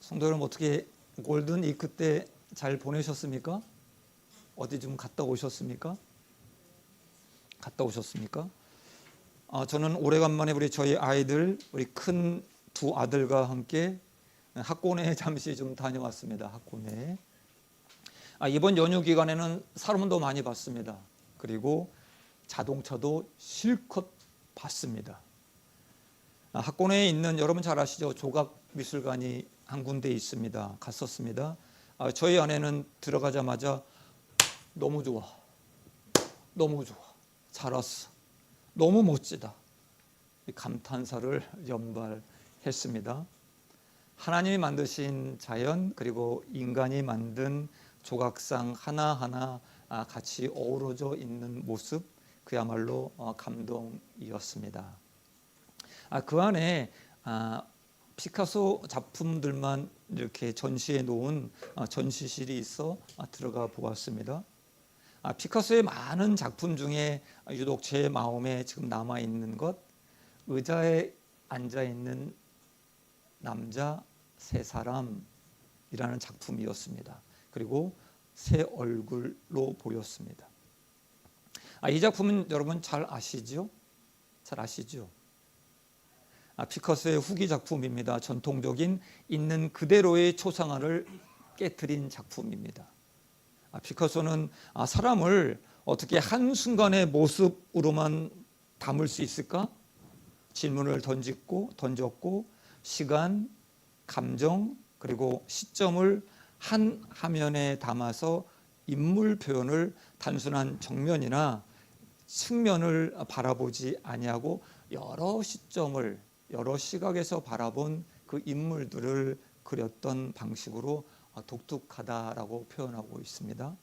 성도 여러분, 어떻게 골든 위크 때 잘 보내셨습니까? 어디 좀 갔다 오셨습니까? 저는 오래간만에 저희 아이들, 우리 큰 두 아들과 함께 학원에 잠시 좀 다녀왔습니다. 학원에. 이번 연휴 기간에는 사람도 많이 봤습니다. 그리고 자동차도 실컷 봤습니다. 학원에 있는, 여러분 잘 아시죠? 조각미술관이 한 군데 있습니다. 갔었습니다. 저희 아내는 들어가자마자 너무 좋아, 잘 왔어, 너무 멋지다, 감탄사를 연발했습니다. 하나님이 만드신 자연, 그리고 인간이 만든 조각상 하나하나 같이 어우러져 있는 모습, 그야말로 감동이었습니다. 그 안에 피카소 작품들만 이렇게 전시해 놓은 전시실이 있어 들어가 보았습니다. 피카소의 많은 작품 중에 유독 제 마음에 지금 남아 있는 것, 의자에 앉아 있는 남자 세 사람이라는 작품이었습니다. 그리고 새 얼굴로 보였습니다. 이 작품은 여러분 잘 아시죠? 피카소의 후기 작품입니다. 전통적인 있는 그대로의 초상화를 깨트린 작품입니다. 피카소는 사람을 어떻게 한순간의 모습으로만 담을 수 있을까? 질문을 던졌고 시간, 감정, 그리고 시점을 한 화면에 담아서 인물 표현을 단순한 정면이나 측면을 바라보지 아니하고 여러 시점을, 여러 시각에서 바라본 그 인물들을 그렸던 방식으로 독특하다라고 표현하고 있습니다.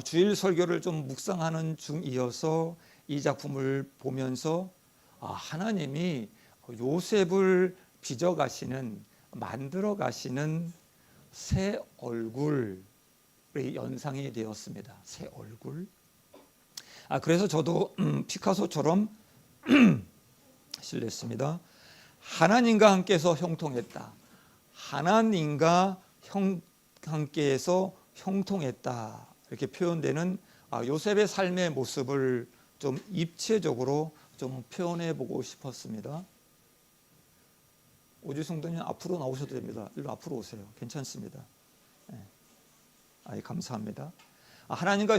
주일 설교를 좀 묵상하는 중이어서 이 작품을 보면서 하나님이 요셉을 빚어가시는, 만들어가시는 새 얼굴이 연상이 되었습니다. 새 얼굴. 그래서 저도 피카소처럼 실례했습니다. 하나님과 함께해서 형통했다. 하나님과 함께해서 형통했다. 이렇게 표현되는 요셉의 삶의 모습을 좀 입체적으로 좀 표현해 보고 싶었습니다. 오지 성도님 앞으로 나오셔도 됩니다. 일로 앞으로 오세요. 괜찮습니다. 감사합니다. 하나님과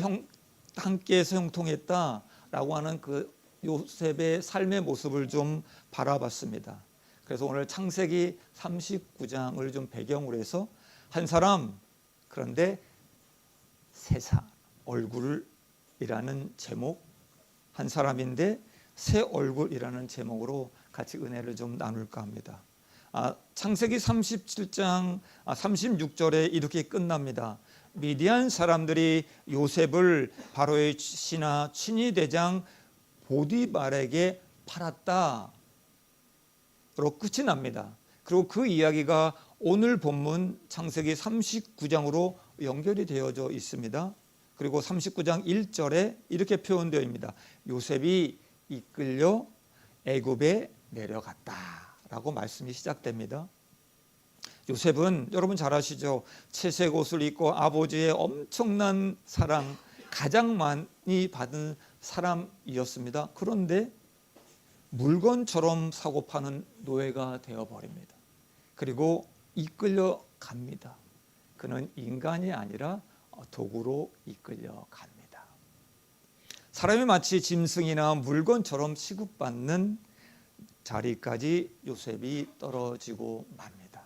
함께해서 형통했다라고 하는 그 요셉의 삶의 모습을 좀 바라봤습니다. 그래서 오늘 창세기 39장을 좀 배경으로 해서 한 사람, 그런데 새 얼굴이라는 제목, 한 사람인데 새 얼굴이라는 제목으로 같이 은혜를 좀 나눌까 합니다. 창세기 37장 36절에 이렇게 끝납니다. 미디안 사람들이 요셉을 바로의 신하 친위대장 보디발에게 팔았다. 로 끝이 납니다. 그리고 그 이야기가 오늘 본문 창세기 39장으로 연결이 되어져 있습니다. 그리고 39장 1절에 이렇게 표현되어 있습니다. 요셉이 이끌려 애굽에 내려갔다라고 말씀이 시작됩니다. 요셉은 여러분 잘 아시죠? 채색 옷을 입고 아버지의 엄청난 사랑, 가장 많이 받은 사람이었습니다. 그런데 물건처럼 사고 파는 노예가 되어버립니다. 그리고 이끌려 갑니다. 그는 인간이 아니라 도구로 이끌려 갑니다. 사람이 마치 짐승이나 물건처럼 취급받는 자리까지 요셉이 떨어지고 맙니다.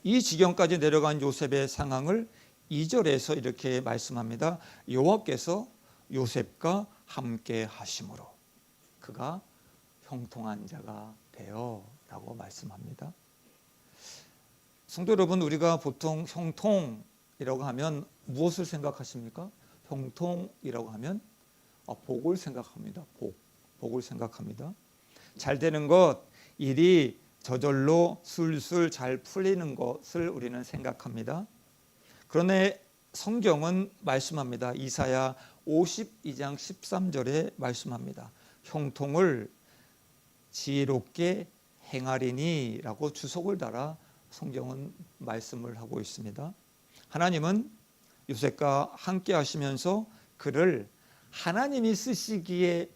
이 지경까지 내려간 요셉의 상황을 2절에서 이렇게 말씀합니다. 여호와께서 요셉과 함께 하심으로 그가 형통한 자가 되어 라고 말씀합니다. 성도 여러분, 우리가 보통 형통이라고 하면 무엇을 생각하십니까? 형통이라고 하면 복을 생각합니다. 복을 생각합니다. 잘 되는 것, 일이 저절로 술술 잘 풀리는 것을 우리는 생각합니다. 그런데 성경은 말씀합니다. 이사야 52장 13절에 말씀합니다. 형통을 지혜롭게 행하리니 라고 주석을 달아 성경은 말씀을 하고 있습니다. 하나님은 요셉과 함께 하시면서 그를 하나님이 쓰시기에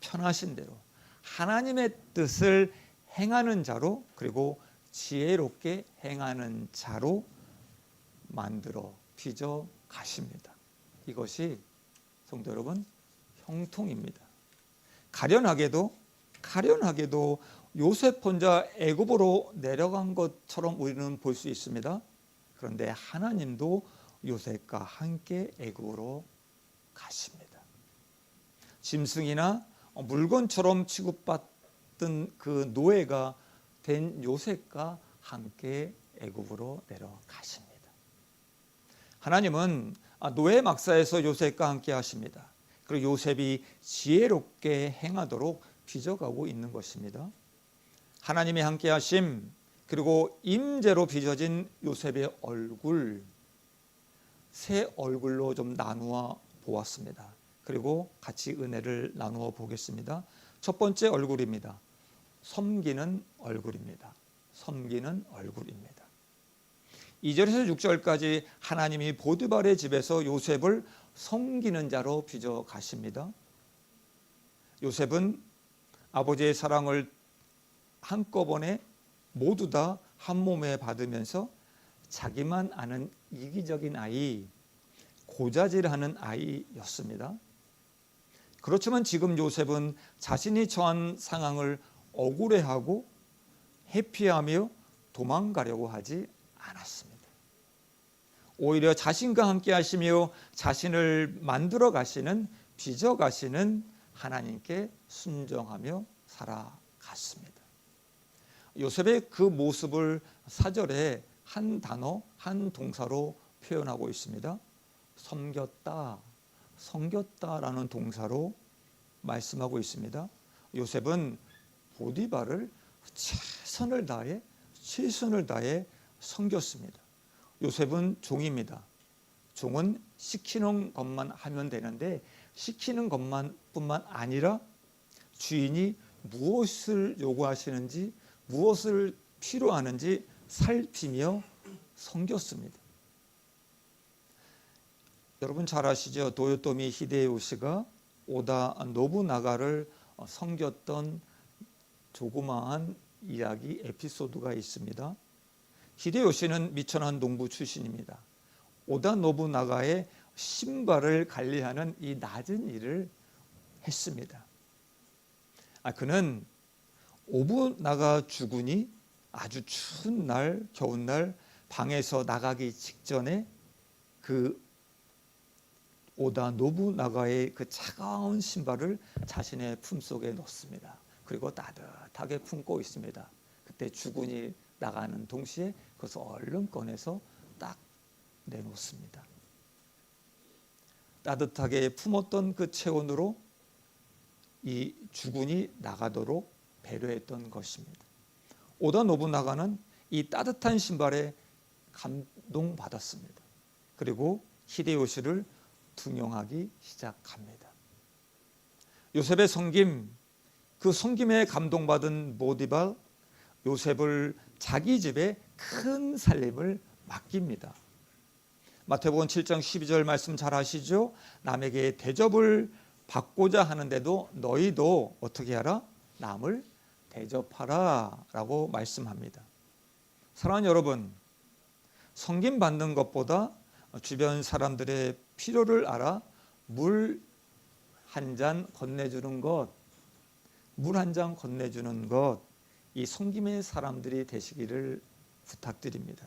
편하신 대로 하나님의 뜻을 행하는 자로, 그리고 지혜롭게 행하는 자로 만들어 빚어 가십니다. 이것이 성도 여러분 형통입니다. 가련하게도 요셉 혼자 애굽으로 내려간 것처럼 우리는 볼 수 있습니다. 그런데 하나님도 요셉과 함께 애굽으로 가십니다. 짐승이나 물건처럼 취급받던 그 노예가 된 요셉과 함께 애굽으로 내려가십니다. 하나님은 노예 막사에서 요셉과 함께 하십니다. 그리고 요셉이 지혜롭게 행하도록 빚어가고 있는 것입니다. 하나님의 함께 하심, 그리고 임재로 빚어진 요셉의 얼굴, 세 얼굴로 좀 나누어 보았습니다. 그리고 같이 은혜를 나누어 보겠습니다. 첫 번째 얼굴입니다. 섬기는 얼굴입니다. 섬기는 얼굴입니다. 2절에서 6절까지 하나님이 보디발의 집에서 요셉을 섬기는 자로 빚어 가십니다. 요셉은 아버지의 사랑을 한꺼번에 모두 다 한 몸에 받으면서 자기만 아는 이기적인 아이, 고자질하는 아이였습니다. 그렇지만 지금 요셉은 자신이 처한 상황을 억울해하고 회피하며 도망가려고 하지 않았습니다. 오히려 자신과 함께 하시며 자신을 만들어 가시는, 빚어 가시는 하나님께 순종하며 살아갔습니다. 요셉의 그 모습을 4절에 한 단어, 한 동사로 표현하고 있습니다. 섬겼다라는 동사로 말씀하고 있습니다. 요셉은 보디발을 최선을 다해 섬겼습니다. 요셉은 종입니다. 종은 시키는 것만 하면 되는데 시키는 것뿐만 아니라 주인이 무엇을 요구하시는지, 무엇을 필요하는지 살피며 섬겼습니다. 여러분 잘 아시죠? 도요토미 히데요시가 오다 노부나가를 섬겼던 조그마한 이야기, 에피소드가 있습니다. 히데요시는 미천한 농부 출신입니다. 오다 노부나가의 신발을 관리하는 이 낮은 일을 했습니다. 그는 오부나가 주군이 아주 추운 날, 겨운 날 방에서 나가기 직전에 그 오다 노부나가의 그 차가운 신발을 자신의 품속에 넣습니다. 그리고 따뜻하게 품고 있습니다. 그때 주군이 나가는 동시에 그것을 얼른 꺼내서 딱 내놓습니다. 따뜻하게 품었던 그 체온으로 이 주군이 나가도록 배려했던 것입니다. 오다 노부나가는 이 따뜻한 신발에 감동받았습니다. 그리고 히데요시를 등용하기 시작합니다. 요셉의 섬김, 그 섬김에 감동받은 보디발, 요셉을 자기 집에 큰 살림을 맡깁니다. 마태복음 7장 12절 말씀 잘 아시죠? 남에게 대접을 받고자 하는데도 너희도 어떻게 하라? 남을 대접하라 라고 말씀합니다. 사랑하는 여러분, 섬김받는 것보다 주변 사람들의 필요를 알아 물 한 잔 건네주는 것, 이 섬김의 사람들이 되시기를 부탁드립니다.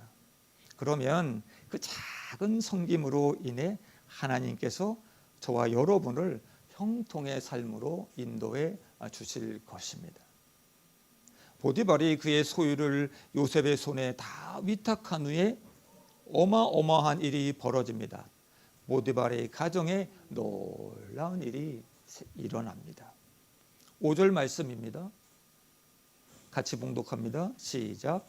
그러면 그 작은 섬김으로 인해 하나님께서 저와 여러분을 형통의 삶으로 인도해 주실 것입니다. 보디발이 그의 소유를 요셉의 손에 다 위탁한 후에 어마어마한 일이 벌어집니다. 보디발의 가정에 놀라운 일이 일어납니다. 5절 말씀입니다. 같이 봉독합니다. 시작.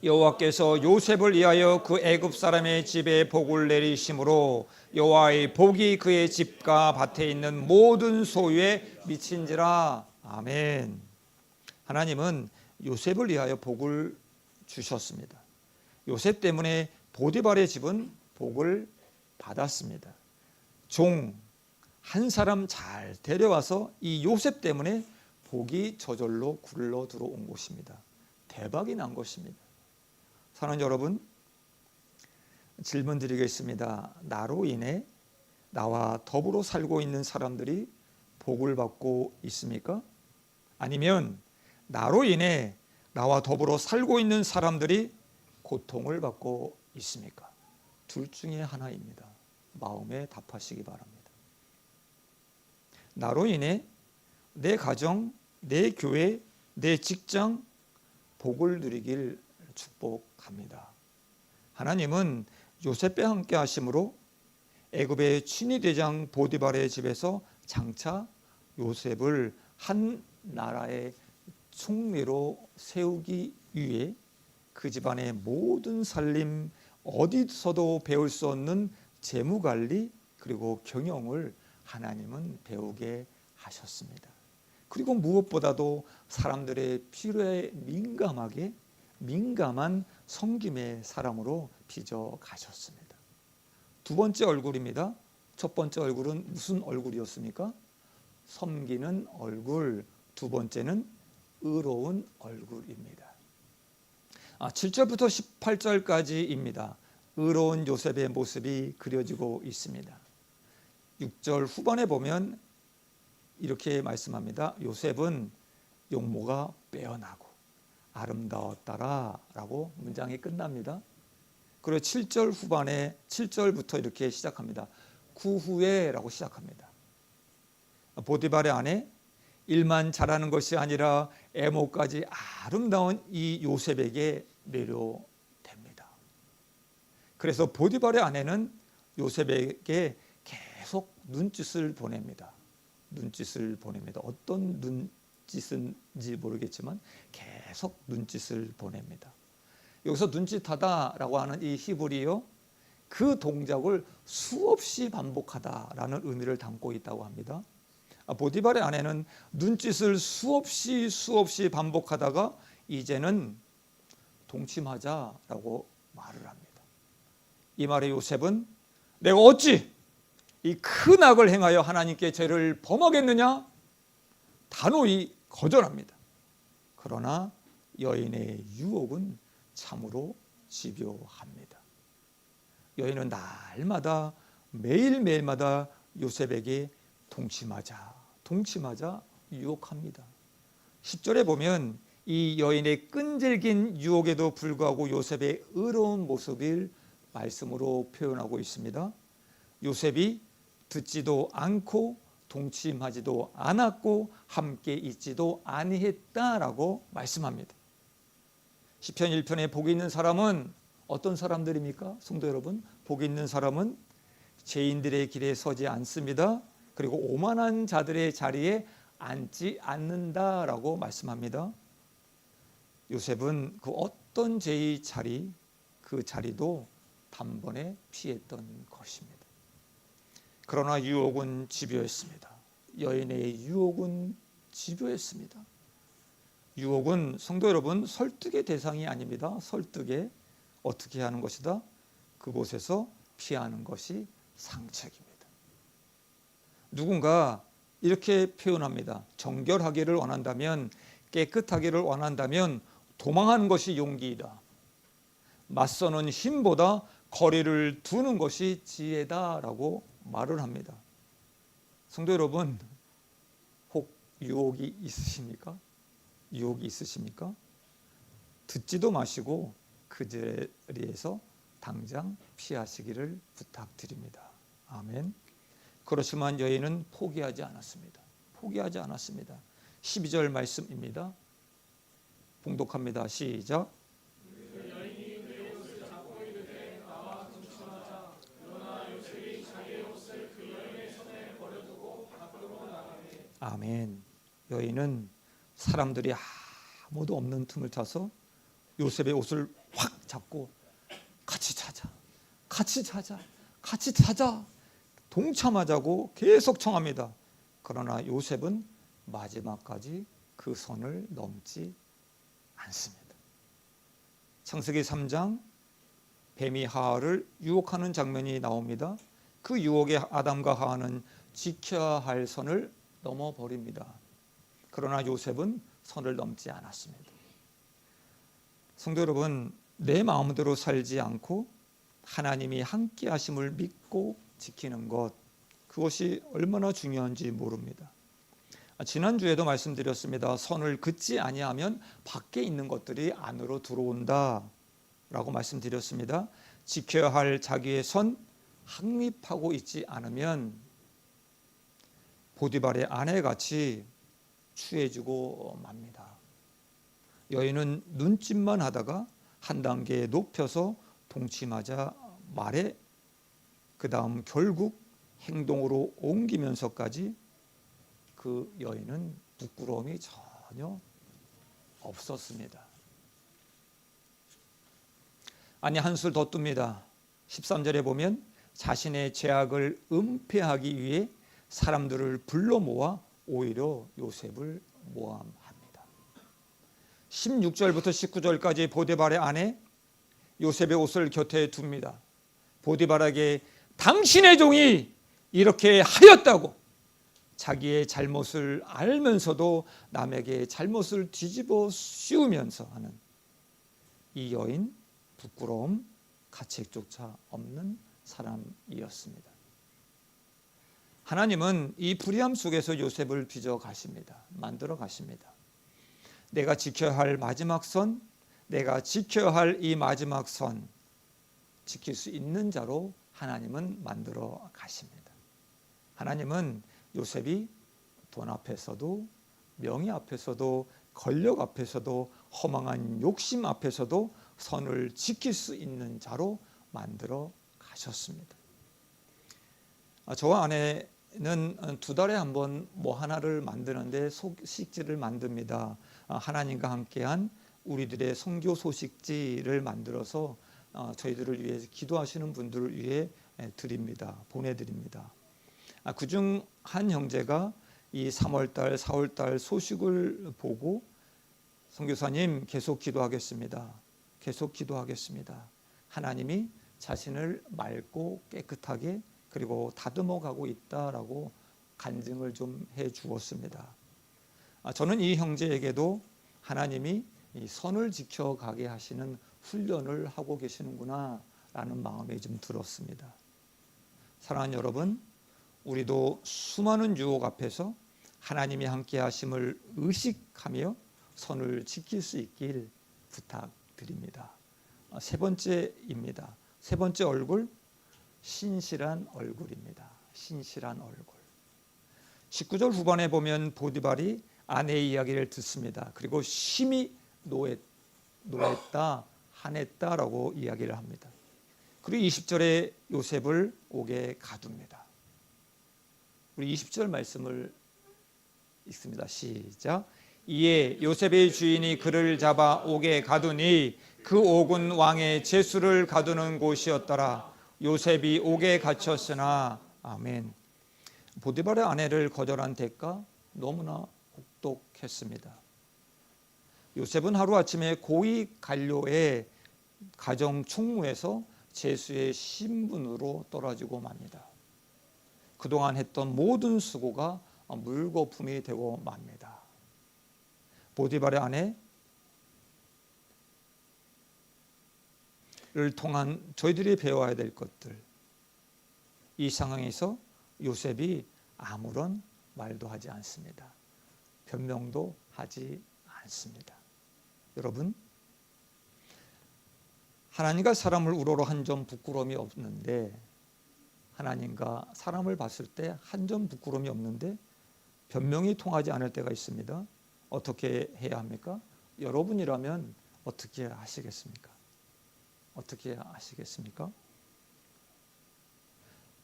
여호와께서 요셉을 위하여 그 애굽 사람의 집에 복을 내리심으로 여호와의 복이 그의 집과 밭에 있는 모든 소유에 미친지라. 아멘. 하나님은 요셉을 위하여 복을 주셨습니다. 요셉 때문에 보디발의 집은 복을 받았습니다. 종 한 사람 잘 데려와서 이 요셉 때문에 복이 저절로 굴러 들어온 것입니다. 대박이 난 것입니다. 사랑하는 여러분, 질문 드리겠습니다. 나로 인해 나와 더불어 살고 있는 사람들이 복을 받고 있습니까? 아니면 나로 인해 나와 더불어 살고 있는 사람들이 고통을 받고 있습니까? 둘 중에 하나입니다. 마음에 답하시기 바랍니다. 나로 인해 내 가정, 내 교회, 내 직장 복을 누리길 축복합니다. 하나님은 요셉과 함께 하심으로 애굽의 친위대장 보디발의 집에서 장차 요셉을 한 나라의 총리로 세우기 위해 그 집안의 모든 살림, 어디서도 배울 수 없는 재무관리 그리고 경영을 하나님은 배우게 하셨습니다. 그리고 무엇보다도 사람들의 필요에 민감한 섬김의 사람으로 빚어 가셨습니다. 두 번째 얼굴입니다. 첫 번째 얼굴은 무슨 얼굴이었습니까? 섬기는 얼굴. 두 번째는 의로운 얼굴입니다. 7절부터 18절까지입니다. 의로운 요셉의 모습이 그려지고 있습니다. 6절 후반에 보면 이렇게 말씀합니다. 요셉은 용모가 빼어나고 아름다웠더라 라고 문장이 끝납니다. 그리고 7절 후반에 7절부터 이렇게 시작합니다. 그 후에 라고 시작합니다. 보디발의 아내, 일만 잘하는 것이 아니라 애모까지 아름다운 이 요셉에게 매료됩니다. 그래서 보디발의 아내는 요셉에게 계속 눈짓을 보냅니다. 어떤 눈짓인지 모르겠지만 계속 눈짓을 보냅니다. 여기서 눈짓하다라고 하는 이 히브리어 그 동작을 수없이 반복하다라는 의미를 담고 있다고 합니다. 보디발의 아내는 눈짓을 수없이 반복하다가 이제는 동침하자라고 말을 합니다. 이 말에 요셉은 내가 어찌 이 큰 악을 행하여 하나님께 죄를 범하겠느냐? 단호히 거절합니다. 그러나 여인의 유혹은 참으로 집요합니다. 여인은 날마다 매일매일마다 요셉에게 동침하자 유혹합니다. 10절에 보면 이 여인의 끈질긴 유혹에도 불구하고 요셉의 의로운 모습을 말씀으로 표현하고 있습니다. 요셉이 듣지도 않고 동침하지도 않았고 함께 있지도 아니했다라고 말씀합니다. 시편 1편에 복이 있는 사람은 어떤 사람들입니까? 성도 여러분, 복이 있는 사람은 죄인들의 길에 서지 않습니다. 그리고 오만한 자들의 자리에 앉지 않는다라고 말씀합니다. 요셉은 그 어떤 죄의 자리, 그 자리도 단번에 피했던 것입니다. 그러나 유혹은 집요했습니다. 여인의 유혹은 집요했습니다. 유혹은 성도 여러분 설득의 대상이 아닙니다. 설득에 어떻게 하는 것이다? 그곳에서 피하는 것이 상책입니다. 누군가 이렇게 표현합니다. 정결하기를 원한다면, 깨끗하기를 원한다면 도망하는 것이 용기이다. 맞서는 힘보다 거리를 두는 것이 지혜다라고 말을 합니다. 성도 여러분, 혹 유혹이 있으십니까? 유혹이 있으십니까? 듣지도 마시고 그 자리에서 당장 피하시기를 부탁드립니다. 아멘. 그렇지만 여인은 포기하지 않았습니다. 12절 말씀입니다. 봉독합니다. 시작. 아멘. 여인은 사람들이 아무도 없는 틈을 타서 요셉의 옷을 확 잡고 같이 자자, 같이 자자, 같이 자자, 동참하자고 계속 청합니다. 그러나 요셉은 마지막까지 그 선을 넘지 않습니다. 창세기 3장 뱀이 하와를 유혹하는 장면이 나옵니다. 그 유혹에 아담과 하와는 지켜야 할 선을 넘어버립니다. 그러나 요셉은 선을 넘지 않았습니다. 성도 여러분, 내 마음대로 살지 않고 하나님이 함께 하심을 믿고 지키는 것, 그것이 얼마나 중요한지 모릅니다. 지난주에도 말씀드렸습니다. 선을 긋지 아니하면 밖에 있는 것들이 안으로 들어온다 라고 말씀드렸습니다. 지켜야 할 자기의 선 확립하고 있지 않으면 보디발의 아내같이 취해지고 맙니다. 여인은 눈짓만 하다가 한 단계 높여서 동침하자 말에 그 다음 결국 행동으로 옮기면서까지 그 여인은 부끄러움이 전혀 없었습니다. 아니, 한술 더 뜹니다. 13절에 보면 자신의 죄악을 은폐하기 위해 사람들을 불러 모아 오히려 요셉을 모함합니다. 16절부터 19절까지 보디발의 아내 요셉의 옷을 곁에 둡니다. 보디발에게 당신의 종이 이렇게 하였다고 자기의 잘못을 알면서도 남에게 잘못을 뒤집어 씌우면서 하는 이 여인, 부끄러움, 가책조차 없는 사람이었습니다. 하나님은 이 불의함 속에서 요셉을 빚어 가십니다. 만들어 가십니다. 내가 지켜야 할 마지막 선, 내가 지켜야 할 이 마지막 선 지킬 수 있는 자로 하나님은 만들어 가십니다. 하나님은 요셉이 돈 앞에서도 명예 앞에서도 권력 앞에서도 허망한 욕심 앞에서도 선을 지킬 수 있는 자로 만들어 가셨습니다. 저와 아내는 2달에 한 번 뭐 하나를 만드는데 소식지를 만듭니다. 하나님과 함께한 우리들의 선교 소식지를 만들어서 저희들을 위해 기도하시는 분들을 위해 드립니다. 보내드립니다. 그중 한 형제가 이 3월달, 4월달 소식을 보고 선교사님 계속 기도하겠습니다. 계속 기도하겠습니다. 하나님이 자신을 맑고 깨끗하게 그리고 다듬어 가고 있다라고 간증을 좀 해 주었습니다. 저는 이 형제에게도 하나님이 이 선을 지켜가게 하시는 훈련을 하고 계시는구나 라는 마음이 좀 들었습니다. 사랑하는 여러분, 우리도 수많은 유혹 앞에서 하나님이 함께 하심을 의식하며 선을 지킬 수 있길 부탁드립니다. 세 번째입니다. 세 번째 얼굴, 신실한 얼굴입니다. 신실한 얼굴. 19절 후반에 보면 보디발이 아내의 이야기를 듣습니다. 그리고 심히 노했다, 한했다라고 이야기를 합니다. 그리고 20절에 요셉을 옥에 가둡니다. 우리 20절 말씀을 읽습니다. 시작. 이에 요셉의 주인이 그를 잡아 옥에 가두니 그 옥은 왕의 제수를 가두는 곳이었더라. 요셉이 옥에 갇혔으나 아멘. 보디발의 아내를 거절한 대가 너무나 혹독했습니다. 요셉은 하루아침에 고위 관료의 가정 총무에서 제수의 신분으로 떨어지고 맙니다. 그동안 했던 모든 수고가 물거품이 되고 맙니다. 보디발의 아내를 통한 저희들이 배워야 될 것들, 이 상황에서 요셉이 아무런 말도 하지 않습니다. 변명도 하지 않습니다. 여러분, 하나님과 사람을 우러러 한 점 부끄러움이 없는데, 하나님과 사람을 봤을 때 한 점 부끄러움이 없는데 변명이 통하지 않을 때가 있습니다. 어떻게 해야 합니까? 여러분이라면 어떻게 하시겠습니까? 어떻게 하시겠습니까?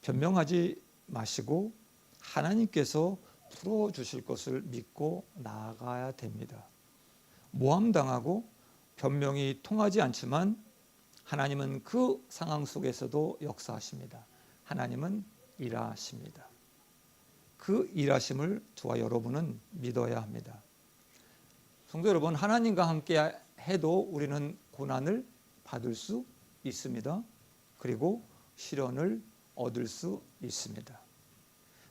변명하지 마시고 하나님께서 풀어주실 것을 믿고 나아가야 됩니다. 모함당하고 변명이 통하지 않지만 하나님은 그 상황 속에서도 역사하십니다. 하나님은 일하십니다. 그 일하심을 저와 여러분은 믿어야 합니다. 성도 여러분, 하나님과 함께 해도 우리는 고난을 받을 수 있습니다. 그리고 시련을 얻을 수 있습니다.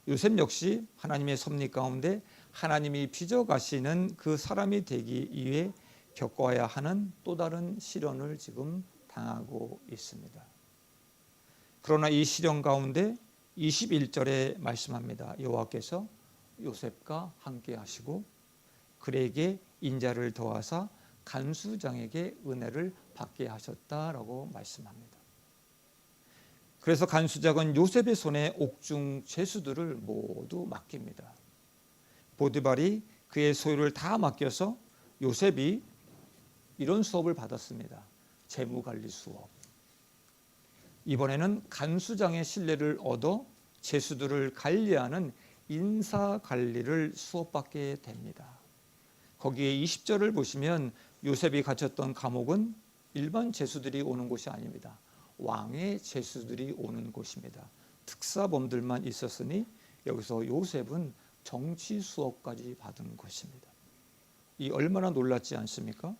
요셉 역시 하나님의 섭리 가운데 하나님이 빚어가시는 그 사람이 되기 위해 겪어야 하는 또 다른 시련을 지금 당하고 있습니다. 그러나 이 시련 가운데 21절에 말씀합니다. 여호와께서 요셉과 함께 하시고 그에게 인자를 더하사 간수장에게 은혜를 받게 하셨다라고 말씀합니다. 그래서 간수장은 요셉의 손에 옥중 죄수들을 모두 맡깁니다. 보디발이 그의 소유를 다 맡겨서 요셉이 이런 수업을 받았습니다. 재무관리 수업. 이번에는 간수장의 신뢰를 얻어 죄수들을 관리하는 인사관리를 수업받게 됩니다. 거기에 20절을 보시면 요셉이 갇혔던 감옥은 일반 죄수들이 오는 곳이 아닙니다. 왕의 죄수들이 오는 곳입니다. 특사범들만 있었으니 여기서 요셉은 정치 수업까지 받은 것입니다. 이 얼마나 놀랍지 않습니까?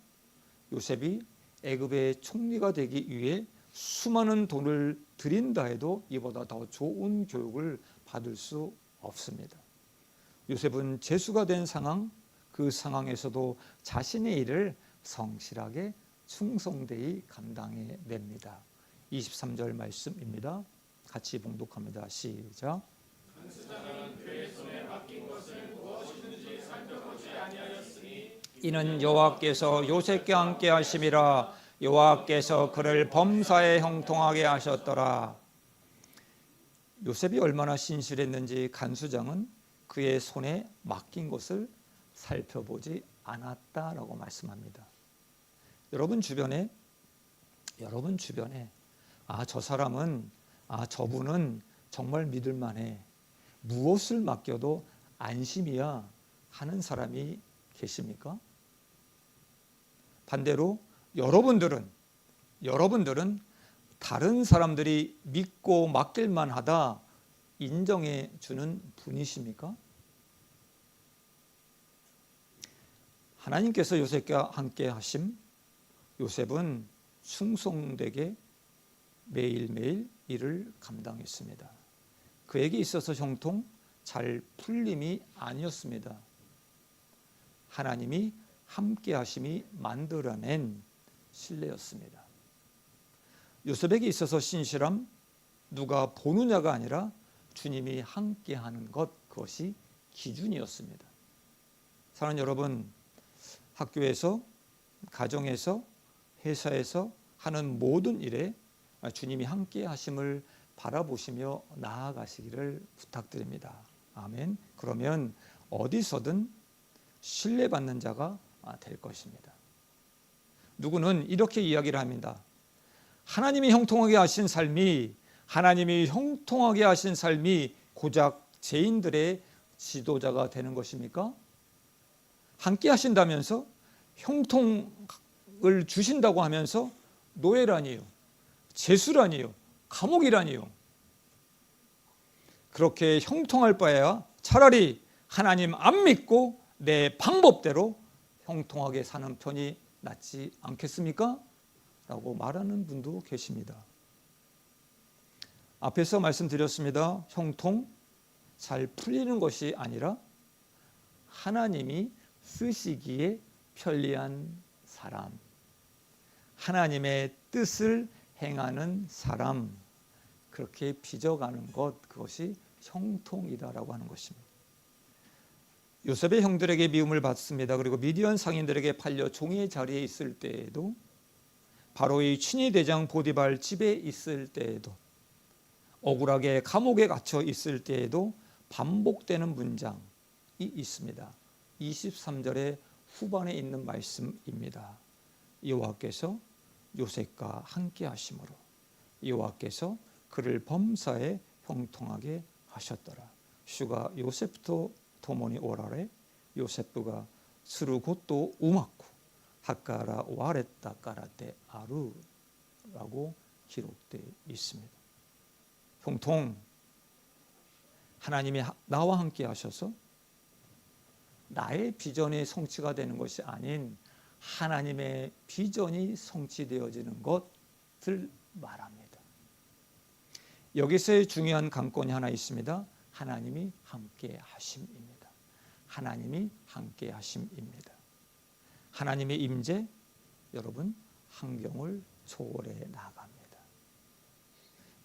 요셉이 애굽의 총리가 되기 위해 수많은 돈을 들인다 해도 이보다 더 좋은 교육을 받을 수 없습니다. 요셉은 죄수가 된 상황, 그 상황에서도 자신의 일을 성실하게 충성되이 감당해냅니다. 23절 말씀입니다. 같이 봉독합니다. 시작. 간수장은 그의 손에 맡긴 것을 무엇이든지 살펴보지 아니하였으니 이는 여호와께서 요셉과 함께 하심이라. 여호와께서 그를 범사에 형통하게 하셨더라. 요셉이 얼마나 신실했는지 간수장은 그의 손에 맡긴 것을 살펴보지 않았다라고 말씀합니다. 여러분 주변에 저 사람은 저분은 정말 믿을만해. 무엇을 맡겨도 안심이야 하는 사람이 계십니까? 반대로 여러분들은 다른 사람들이 믿고 맡길만 하다 인정해 주는 분이십니까? 하나님께서 요셉과 함께 하심, 요셉은 충성되게 매일매일 일을 감당했습니다. 그에게 있어서 형통 잘 풀림이 아니었습니다. 하나님이 함께 하심이 만들어낸 신뢰였습니다. 요셉에게 있어서 신실함, 누가 보느냐가 아니라 주님이 함께 하는 것, 그것이 기준이었습니다. 사랑하는 여러분, 학교에서, 가정에서, 회사에서 하는 모든 일에 주님이 함께 하심을 바라보시며 나아가시기를 부탁드립니다. 아멘. 그러면 어디서든 신뢰받는 자가 될 것입니다. 누구는 이렇게 이야기를 합니다. 하나님이 형통하게 하신 삶이 고작 죄인들의 지도자가 되는 것입니까? 함께 하신다면서 형통을 주신다고 하면서 노예라니요, 죄수라니요, 감옥이라니요. 그렇게 형통할 바에야 차라리 하나님 안 믿고 내 방법대로 형통하게 사는 편이 낫지 않겠습니까? 라고 말하는 분도 계십니다. 앞에서 말씀드렸습니다. 형통 잘 풀리는 것이 아니라 하나님이 쓰시기에 편리한 사람, 하나님의 뜻을 행하는 사람, 그렇게 빚어가는 것, 그것이 형통이다라고 하는 것입니다. 요셉의 형들에게 미움을 받습니다. 그리고 미디안 상인들에게 팔려 종의 자리에 있을 때에도, 바로의 친위 대장 보디발 집에 있을 때에도, 억울하게 감옥에 갇혀 있을 때에도 반복되는 문장이 있습니다. 23절의 후반에 있는 말씀입니다. 여호와께서 요셉과 함께 하심으로 여호와께서 그를 범사에 형통하게 하셨더라. 주가 요셉도 도모니 오라레 요셉부가 스루 곧도 우마쿠 하까라 와레타 까라테 아루라고 기록되어 있습니다. 형통, 하나님이 나와 함께 하셔서 나의 비전이 성취가 되는 것이 아닌 하나님의 비전이 성취되어지는 것을 말합니다. 여기서의 중요한 관건이 하나 있습니다. 하나님이 함께 하심입니다. 하나님이 함께 하심입니다. 하나님의 임재, 여러분, 환경을 초월해 나갑니다.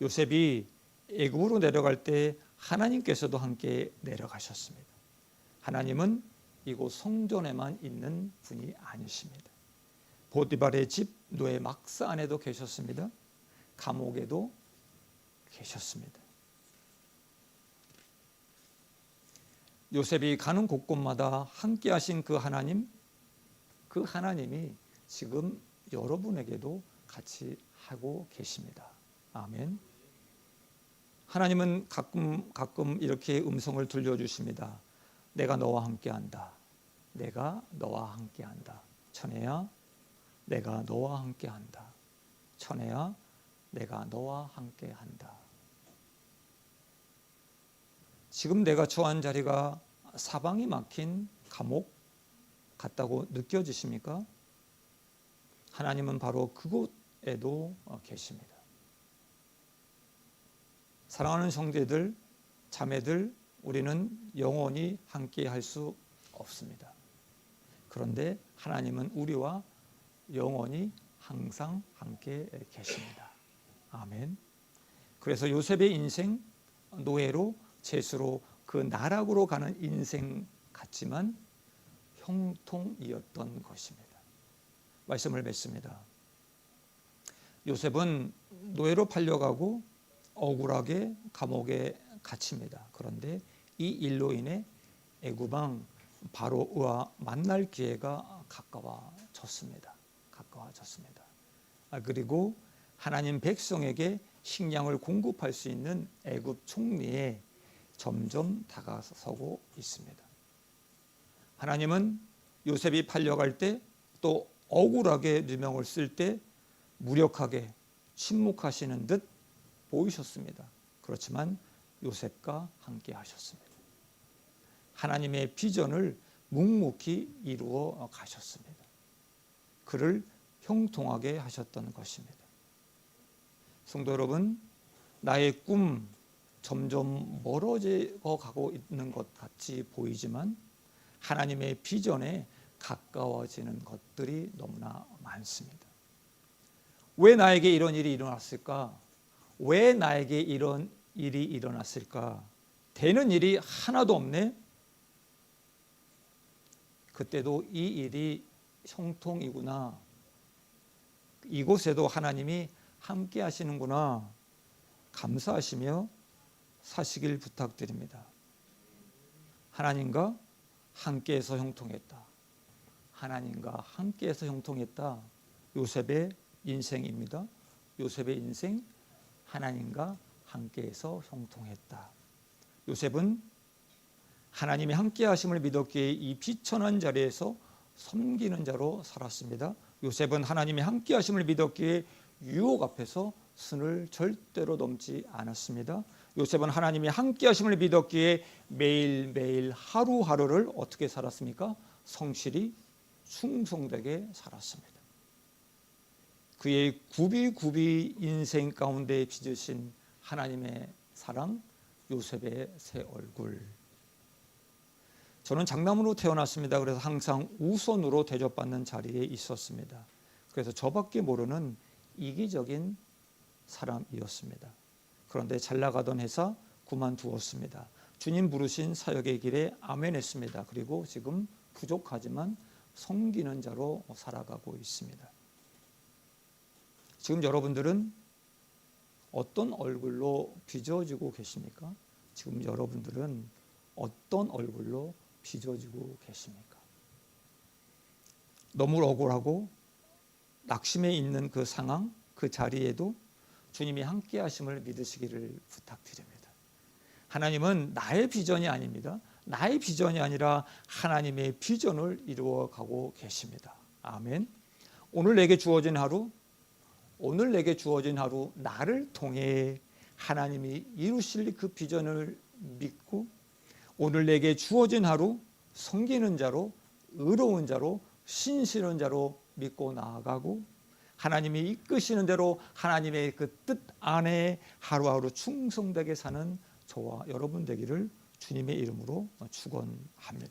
요셉이 애굽으로 내려갈 때 하나님께서도 함께 내려가셨습니다. 하나님은 이곳 성전에만 있는 분이 아니십니다. 보디발의 집 노예 막사 안에도 계셨습니다. 감옥에도 계셨습니다. 요셉이 가는 곳곳마다 함께 하신 그 하나님이 지금 여러분에게도 같이 하고 계십니다. 아멘. 하나님은 가끔 이렇게 음성을 들려주십니다. 내가 너와 함께한다. 내가 너와 함께한다. 천혜야, 내가 너와 함께한다. 천혜야, 내가 너와 함께한다. 지금 내가 처한 자리가 사방이 막힌 감옥 같다고 느껴지십니까? 하나님은 바로 그곳에도 계십니다. 사랑하는 형제들, 자매들, 우리는 영원히 함께 할 수 없습니다. 그런데 하나님은 우리와 영원히 항상 함께 계십니다. 아멘. 그래서 요셉의 인생, 노예로 죄수로 그 나락으로 가는 인생 같지만 형통이었던 것입니다. 말씀을 맺습니다. 요셉은 노예로 팔려가고 억울하게 감옥에 갇힙니다. 그런데 이 일로 인해 애굽왕 바로와 만날 기회가 가까워졌습니다. 그리고 하나님 백성에게 식량을 공급할 수 있는 애굽 총리에 점점 다가서고 있습니다. 하나님은 요셉이 팔려갈 때 또 억울하게 누명을 쓸 때 무력하게 침묵하시는 듯 보이셨습니다. 그렇지만 요셉과 함께 하셨습니다. 하나님의 비전을 묵묵히 이루어 가셨습니다. 그를 형통하게 하셨던 것입니다. 성도 여러분, 나의 꿈 점점 멀어져 가고 있는 것 같이 보이지만 하나님의 비전에 가까워지는 것들이 너무나 많습니다. 왜 나에게 이런 일이 일어났을까? 왜 나에게 이런 일이 일어났을까? 되는 일이 하나도 없네? 그때도 이 일이 형통이구나. 이곳에도 하나님이 함께 하시는구나. 감사하시며 사시길 부탁드립니다. 하나님과 함께해서 형통했다. 하나님과 함께해서 형통했다. 요셉의 인생입니다. 요셉의 인생, 하나님과 함께해서 형통했다. 요셉은 하나님이 함께 하심을 믿었기에 이 비천한 자리에서 섬기는 자로 살았습니다. 요셉은 하나님이 함께 하심을 믿었기에 유혹 앞에서 선을 절대로 넘지 않았습니다. 요셉은 하나님이 함께 하심을 믿었기에 매일매일 하루하루를 어떻게 살았습니까? 성실히 충성되게 살았습니다. 그의 굽이굽이 인생 가운데 빚으신 하나님의 사랑, 요셉의 새 얼굴. 저는 장남으로 태어났습니다. 그래서 항상 우선으로 대접받는 자리에 있었습니다. 그래서 저밖에 모르는 이기적인 사람이었습니다. 그런데 잘 나가던 회사 그만두었습니다. 주님 부르신 사역의 길에 아멘했습니다. 그리고 지금 부족하지만 섬기는 자로 살아가고 있습니다. 지금 여러분들은 어떤 얼굴로 빚어지고 계십니까? 지금 여러분들은 어떤 얼굴로 빚어지고 계십니까? 너무 억울하고 낙심해 있는 그 상황, 그 자리에도 주님이 함께 하심을 믿으시기를 부탁드립니다. 하나님은 나의 비전이 아닙니다. 나의 비전이 아니라 하나님의 비전을 이루어 가고 계십니다. 아멘. 오늘 내게 주어진 하루, 나를 통해 하나님이 이루실 그 비전을 믿고 오늘 내게 주어진 하루 섬기는 자로, 의로운 자로, 신실한 자로 믿고 나아가고 하나님이 이끄시는 대로 하나님의 그 뜻 안에 하루하루 충성되게 사는 저와 여러분 되기를 주님의 이름으로 축원합니다.